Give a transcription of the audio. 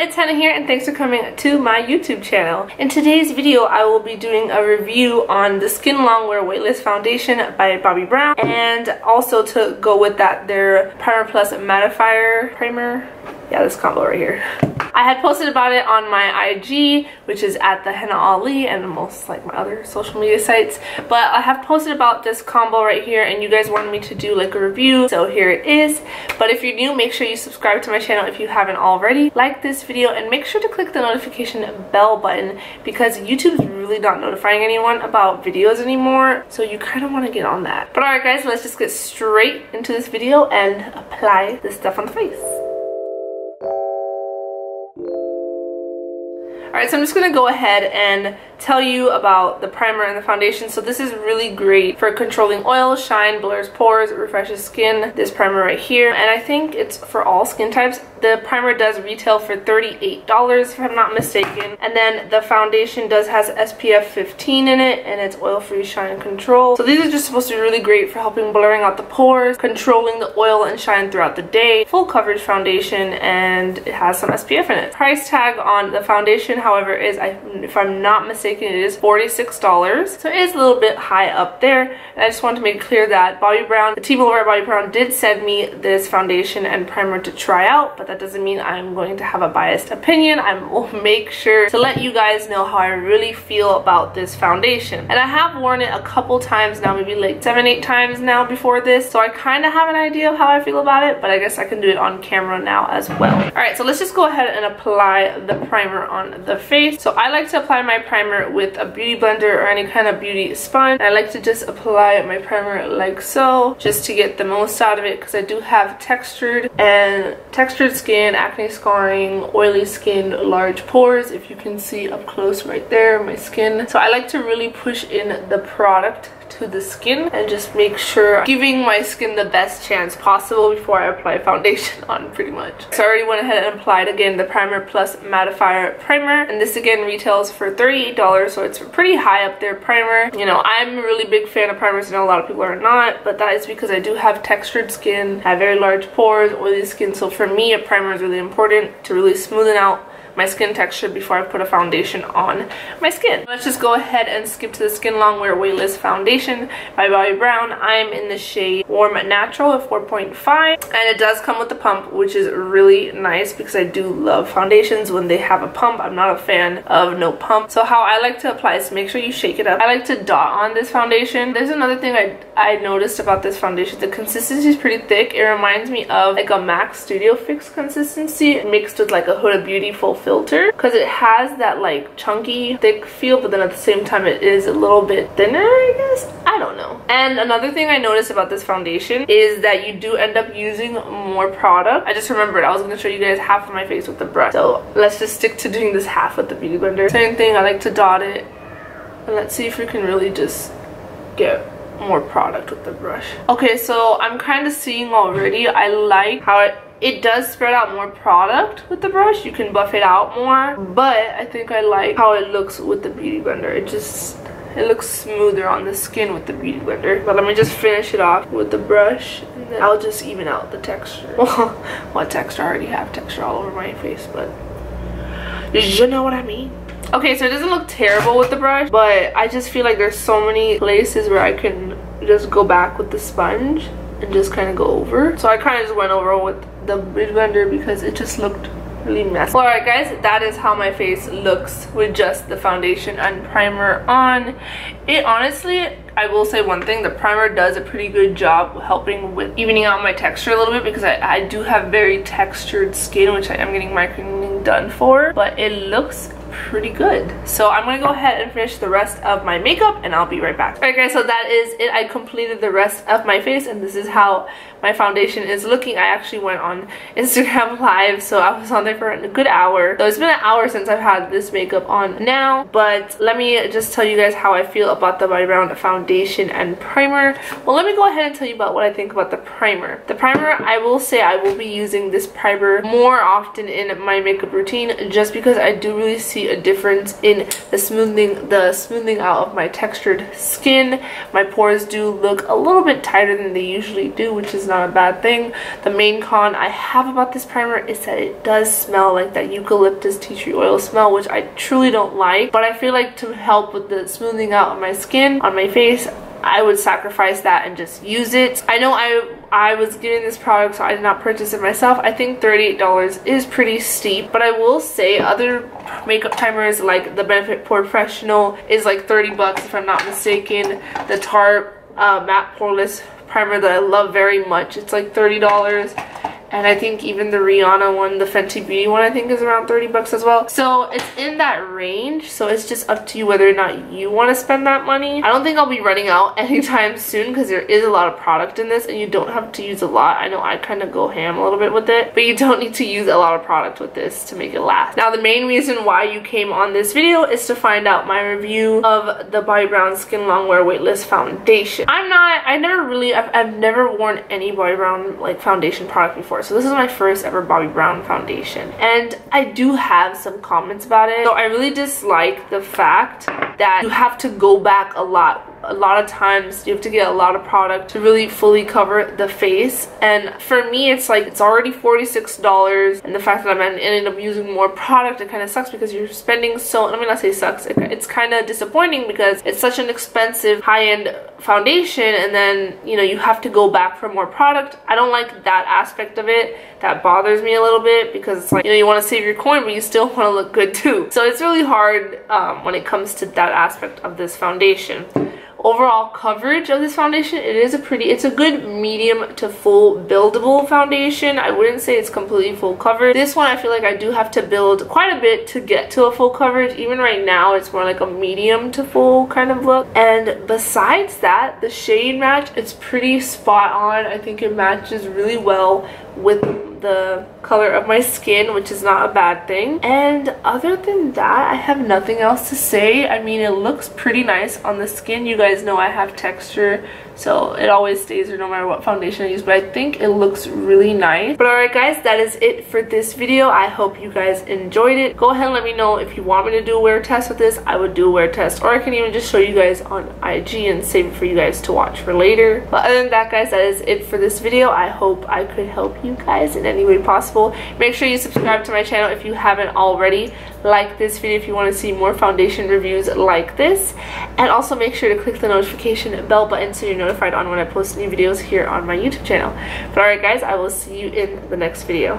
it's Hannah here, and thanks for coming to my YouTube channel. In today's video, I will be doing a review on the Skin Longwear Weightless Foundation by Bobbi Brown, and also to go with that, their Primer Plus Mattifier Primer. Yeah, this combo right here. I had posted about it on my IG, which is at the Henna Ali, and most like my other social media sites. But I have posted about this combo right here, and you guys wanted me to do like a review, so here it is. But if you're new, make sure you subscribe to my channel if you haven't already. Like this video and make sure to click the notification bell button, because YouTube is really not notifying anyone about videos anymore, so you kind of want to get on that. But alright guys, let's just get straight into this video and apply this stuff on the face. Alright, so I'm just going to go ahead and tell you about the primer and the foundation. So this is really great for controlling oil, shine, blurs pores, refreshes skin. This primer right here, and I think it's for all skin types. The primer does retail for $38 if I'm not mistaken. And then the foundation has SPF 15 in it, and it's oil-free shine control. So these are just supposed to be really great for helping blurring out the pores, controlling the oil and shine throughout the day. Full coverage foundation, and it has some SPF in it. Price tag on the foundation, however, is, if I'm not mistaken, it is $46. So it is a little bit high up there. And I just wanted to make it clear that Bobbi Brown, the team over at Bobbi Brown, did send me this foundation and primer to try out, but that doesn't mean I'm going to have a biased opinion. I will make sure to let you guys know how I really feel about this foundation. And I have worn it a couple times now, maybe like 7-8 times now before this, so I kind of have an idea of how I feel about it, but I guess I can do it on camera now as well. Alright, so let's just go ahead and apply the primer on the face. So I like to apply my primer with a beauty blender or any kind of beauty sponge. I like to just apply my primer like so, just to get the most out of it, because I do have textured skin, acne scarring, oily skin, large pores, if you can see up close right there, my skin. So I like to really push in the product to the skin and just make sure giving my skin the best chance possible before I apply foundation on, pretty much. So I already went ahead and applied again the Primer Plus Mattifier Primer, and this again retails for $38, so it's a pretty high up there primer. You know, I'm a really big fan of primers. I know a lot of people are not, but that is because I do have textured skin, I have very large pores, oily skin, so for me a primer is really important to really smoothen out my skin texture before I put a foundation on my skin. Let's just go ahead and skip to the Skin Longwear Weightless Foundation by Bobbi Brown. I'm in the shade Warm Natural at 4.5, and it does come with the pump, which is really nice because I do love foundations when they have a pump. I'm not a fan of no pump. So how I like to apply is make sure you shake it up. I like to dot on this foundation. There's another thing I noticed about this foundation. The consistency is pretty thick. It reminds me of like a MAC Studio Fix consistency mixed with like a Huda Beauty full filter, because it has that like chunky thick feel, but then at the same time it is a little bit thinner, I guess. I don't know. And another thing I noticed about this foundation is that you do end up using more product. I just remembered I was going to show you guys half of my face with the brush, so let's just stick to doing this half with the beauty blender. Same thing, I like to dot it, and let's see if we can really just get more product with the brush. Okay, so I'm kind of seeing already, I like how it does spread out more product with the brush. You can buff it out more, but I think I like how it looks with the beauty blender. It looks smoother on the skin with the beauty blender. But let me just finish it off with the brush, and then I'll just even out the texture. What texture? I already have texture all over my face, but you know what I mean. Okay, so it doesn't look terrible with the brush, but I just feel like there's so many places where I can just go back with the sponge and just kind of go over. So I kind of just went over with the beauty blender because it just looked really messy. Alright guys, that is how my face looks with just the foundation and primer on. It honestly, I will say one thing, the primer does a pretty good job helping with evening out my texture a little bit, because I do have very textured skin, which I am getting microneedling done for, but it looks pretty good. So I'm gonna go ahead and finish the rest of my makeup, and I'll be right back. Alright guys, so that is it. I completed the rest of my face, and this is how my foundation is looking. I actually went on Instagram Live, so I was on there for a good hour. So it's been an hour since I've had this makeup on now, but let me just tell you guys how I feel about the Bobbi Brown foundation and primer. Well, let me go ahead and tell you about what I think about the primer. The primer, I will say I will be using this primer more often in my makeup routine, just because I do really see see a difference in the smoothing out of my textured skin. My pores do look a little bit tighter than they usually do, which is not a bad thing. The main con I have about this primer is that it does smell like that eucalyptus tea tree oil smell, which I truly don't like. But I feel like to help with the smoothing out of my skin on my face, I would sacrifice that and just use it. I know I was getting this product, so I did not purchase it myself. I think $38 is pretty steep, but I will say other makeup primers like the Benefit Pore Professional is like 30 bucks if I'm not mistaken. The Tarte Matte Poreless primer that I love very much, it's like $30. And I think even the Rihanna one, the Fenty Beauty one, I think is around 30 bucks as well. So it's in that range. So it's just up to you whether or not you want to spend that money. I don't think I'll be running out anytime soon because there is a lot of product in this and you don't have to use a lot. I know I kind of go ham a little bit with it, but you don't need to use a lot of product with this to make it last. Now, the main reason why you came on this video is to find out my review of the Bobbi Brown Skin Longwear Weightless Foundation. I've never worn any Bobbi Brown like foundation product before. So this is my first ever Bobbi Brown foundation. And I do have some comments about it. So I really dislike the fact that you have to go back a lot. A lot of times you have to get a lot of product to really fully cover the face, and for me it's like it's already $46, and the fact that I'm ending up using more product, it kind of sucks because you're spending so, let me not say sucks, it's kind of disappointing because it's such an expensive high-end foundation, and then you know you have to go back for more product. I don't like that aspect of it. That bothers me a little bit because it's like, you know, you want to save your coin but you still want to look good too. So it's really hard when it comes to that aspect of this foundation. Overall coverage of this foundation, it's a good medium to full buildable foundation. I wouldn't say it's completely full coverage. This one I feel like I do have to build quite a bit to get to a full coverage. Even right now it's more like a medium to full kind of look. And besides that, the shade match, it's pretty spot on. I think it matches really well with the color of my skin, which is not a bad thing. And other than that, I have nothing else to say. I mean, it looks pretty nice on the skin. You guys know I have texture, so it always stays there no matter what foundation I use, but I think it looks really nice. But alright guys, that is it for this video. I hope you guys enjoyed it. Go ahead and let me know if you want me to do a wear test with this. I would do a wear test, or I can even just show you guys on IG and save it for you guys to watch for later. But other than that guys, that is it for this video. I hope I could help you guys in any way possible. Make sure you subscribe to my channel if you haven't already. Like this video if you want to see more foundation reviews like this, and also make sure to click the notification bell button so you're notified on when I post new videos here on my YouTube channel. But alright guys, I will see you in the next video.